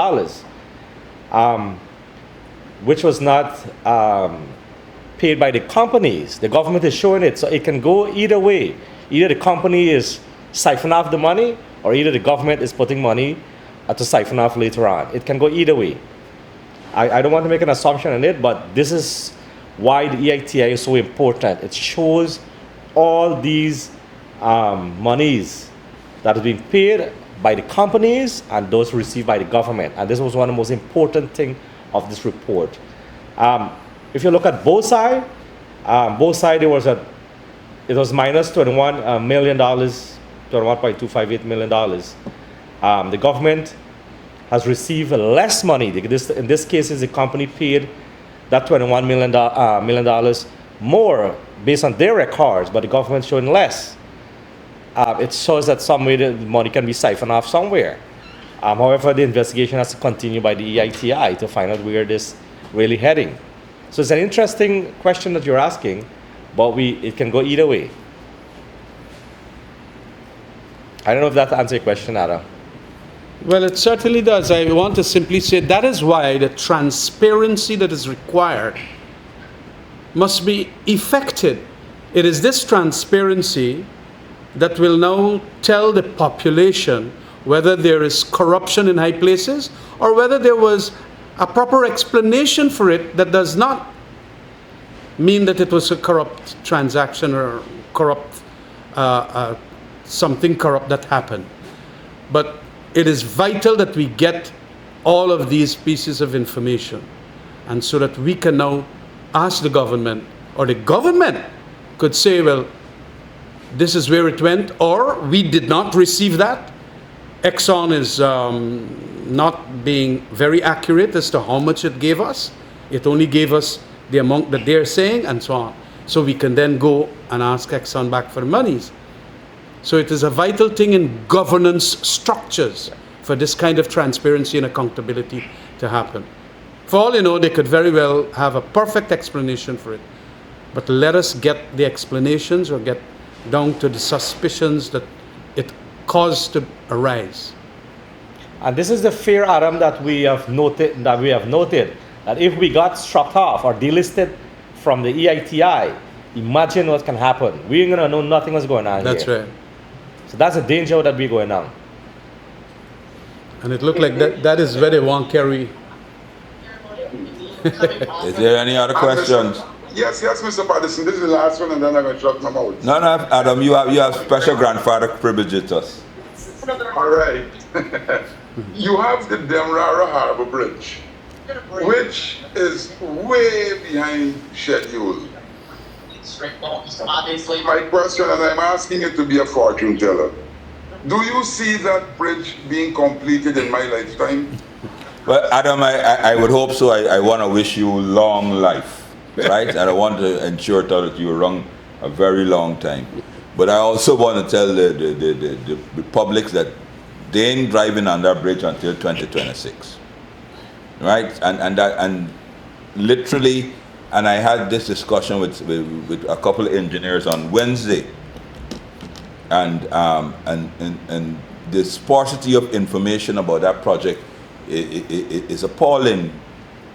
which was not paid by the companies. The government is showing it, so it can go either way. Either the company is siphoning off the money, or either the government is putting money to siphon off later on. It can go either way. I don't want to make an assumption on it, but this is why the EITI is so important. It shows all these monies that have been paid by the companies and those received by the government. And this was one of the most important things of this report. If you look at both sides, it was minus $21 million, $21.258 million. The government has received less money. In this case, the company paid that $21 million more based on their records, but the government showing less. It shows that some way the money can be siphoned off somewhere. However, the investigation has to continue by the EITI to find out where this really heading. So it's an interesting question that you're asking, but it can go either way. I don't know if that answers your question, Adam. Well, it certainly does. I want to simply say that is why the transparency that is required must be effected. It is this transparency that will now tell the population whether there is corruption in high places or whether there was a proper explanation for it that does not mean that it was a corrupt transaction or corrupt something corrupt that happened. But it is vital that we get all of these pieces of information, and so that we can now ask the government, or the government could say, well, this is where it went, or we did not receive that. Exxon is not being very accurate as to how much it gave us. It only gave us the amount that they're saying, and so on. So we can then go and ask Exxon back for monies. So it is a vital thing in governance structures for this kind of transparency and accountability to happen. For all you know, they could very well have a perfect explanation for it. But let us get the explanations or get down to the suspicions that it caused to arise. And this is the fear, Adam, that we have noted. That if we got struck off or delisted from the EITI, imagine what can happen. We're gonna know nothing was going on That's here. right. So that's a danger that we're going on. And it looked like that is where they want carry. Is there any other questions? Yes, Mr. Patterson. This is the last one, and then I'm going to shut my mouth. No, Adam, you have special grandfather privilege with us. All right. You have the Demerara Harbor Bridge, which is way behind schedule. My question, and I'm asking you to be a fortune teller. Do you see that bridge being completed in my lifetime? Well, Adam, I would hope so. I want to wish you long life, right? And I want to ensure that you run a very long time. But I also want to tell the public that they ain't driving on that bridge until 2026, right? And literally, and I had this discussion with a couple of engineers on Wednesday, and the sparsity of information about that project is appalling.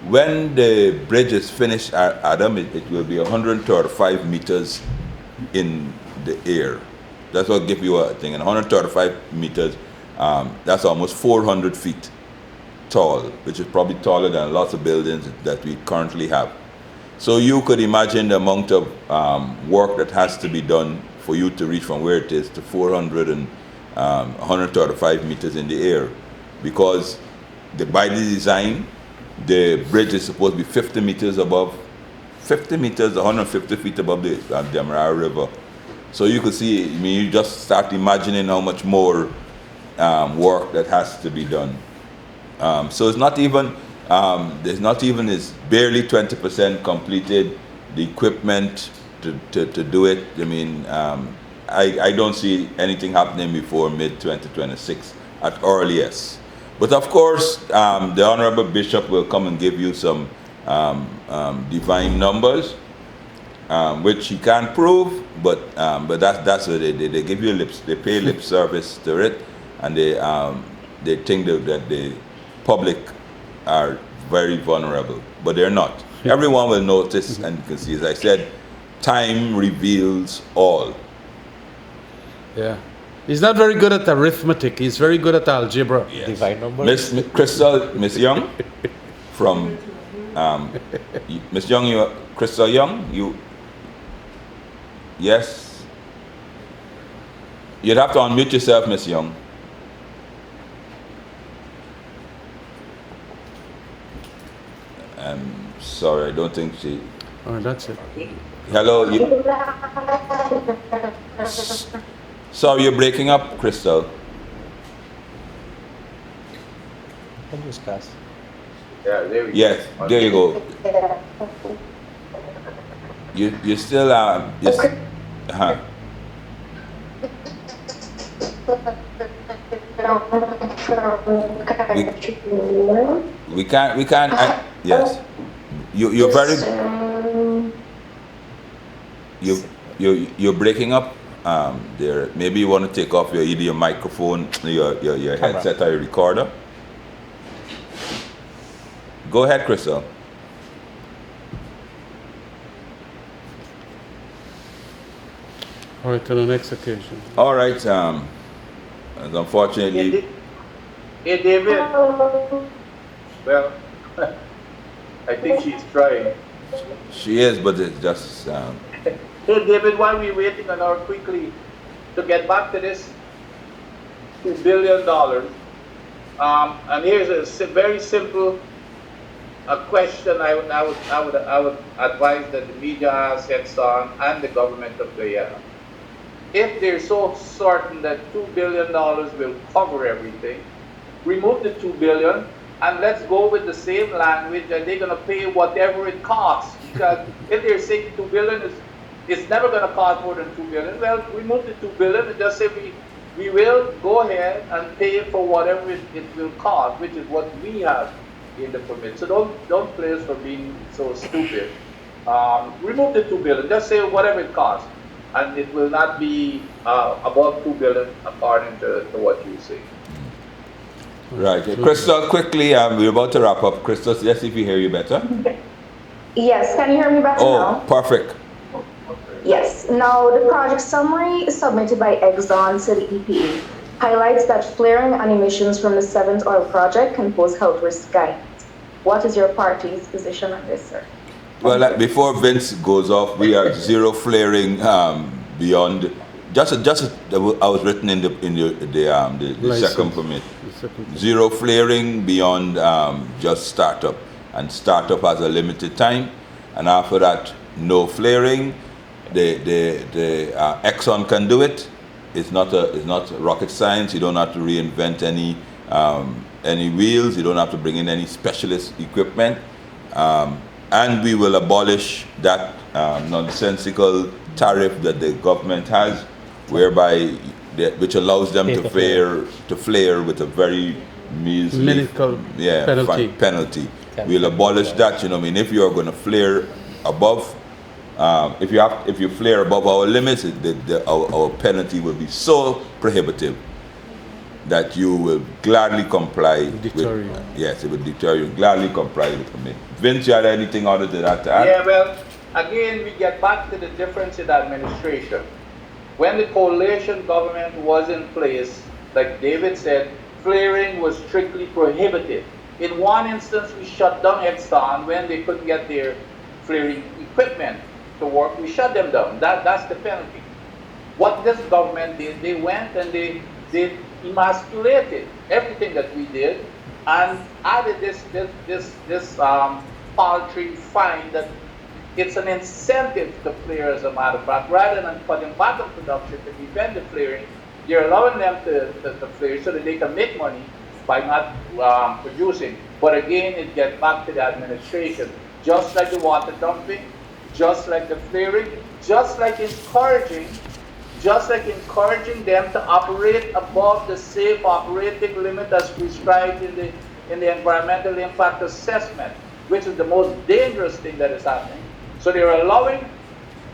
When the bridge is finished, Adam, it will be 135 meters in the air. That's what give you a thing. And 135 meters, that's almost 400 feet tall, which is probably taller than lots of buildings that we currently have. So you could imagine the amount of work that has to be done for you to reach from where it is to 135 meters in the air, because by the design, the bridge is supposed to be 50 meters, 150 feet above the Demerara River. So you could see, I mean, you just start imagining how much more work that has to be done. So it's not even, it's barely 20% completed, the equipment to do it. I mean, I don't see anything happening before mid-2026 at earliest. But of course, the Honorable Bishop will come and give you some divine numbers, which he can't prove, but that's what they give you they pay lip service to it, and they think that the public are very vulnerable, but they're not. Everyone will notice, and you can see, as I said, time reveals all. Yeah. He's not very good at arithmetic. He's very good at algebra. Yes. Divine numbers. Miss Young, from Miss Young, Crystal Young, yes. You'd have to unmute yourself, Miss Young. I'm sorry, I don't think she. Oh, that's it. Hello. Sorry, you're breaking up, Crystal. Can you discuss? Yeah, there we go. Yes, there you go. You still we can't yes. You're very you're breaking up there. Maybe you want to take off either your microphone, your headset or your recorder. Go ahead, Crystal. All right, to the next occasion. All right. Unfortunately. Hey, David. Well, I think she's trying. She is, but it's just. Hey, David, while we're waiting on her quickly to get back to this $2 billion, and here's a very simple question I would advise that the media asks on and the government of Guyana. If they're so certain that $2 billion will cover everything, remove the $2 billion and let's go with the same language, and they're going to pay whatever it costs. Because if they're saying $2 billion it's never going to cost more than $2 billion, well, remove the $2 billion and just say we will go ahead and pay for whatever it will cost, which is what we have in the permit. So don't play us for being so stupid. Remove the 2 billion. Just say whatever it costs, and it will not be above 2 billion according to what you say. Right. Crystal, quickly, we're about to wrap up. Crystal, let's see if we hear you better. Yes, can you hear me better now? Oh, perfect. Yes. Now, the project summary submitted by Exxon to the EPA highlights that flaring and emissions from the 7th oil project can pose health risks. What is your party's position on this, sir? Well, before Vince goes off, we are zero flaring beyond. Just I was written in the second permit. Zero flaring beyond just startup, and startup has a limited time, and after that, no flaring. The Exxon can do it. It's not rocket science. You don't have to reinvent any wheels. You don't have to bring in any specialist equipment. And we will abolish that nonsensical tariff that the government has, whereby which allows them to flare with a very measly penalty. We'll abolish that. You know, I mean, if you are going to flare above, if you flare above our limits, our penalty will be so prohibitive that you will gladly comply. Yes, it will deter you. Gladly comply with me. Vince, you had anything other than that to add? Yeah, well, again, we get back to the difference in administration. When the coalition government was in place, like David said, flaring was strictly prohibited. In one instance, we shut down Exxon when they couldn't get their flaring equipment to work. We shut them down. That's the penalty. What this government did, they went and they emasculated everything that we did and added this paltry fine that it's an incentive to flare, as a matter of fact. Rather than putting back on production to prevent the flaring, they're allowing them to flare so that they can make money by not producing. But again, it gets back to the administration. Just like the water dumping, just like the flaring, just like encouraging them to operate above the safe operating limit as prescribed in the environmental impact assessment, which is the most dangerous thing that is happening. So they're allowing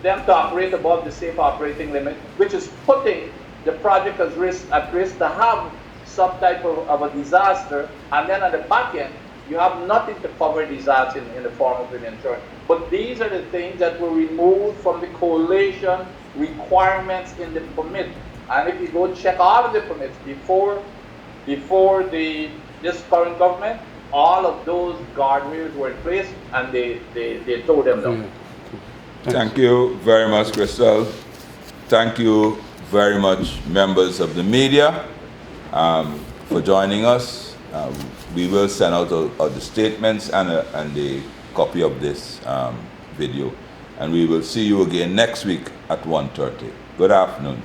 them to operate above the safe operating limit, which is putting the project at risk to have some type of a disaster, and then on the back end, you have nothing to cover disaster in the form of an insurance. But these are the things that were removed from the coalition requirements in the permit. And if you go check all of the permits before this current government, all of those guardrails were in place and they tore them down. Thank you very much, Crystal. Thank you very much, members of the media, for joining us. We will send out the statements and a copy of this video. And we will see you again next week at 1:30. Good afternoon.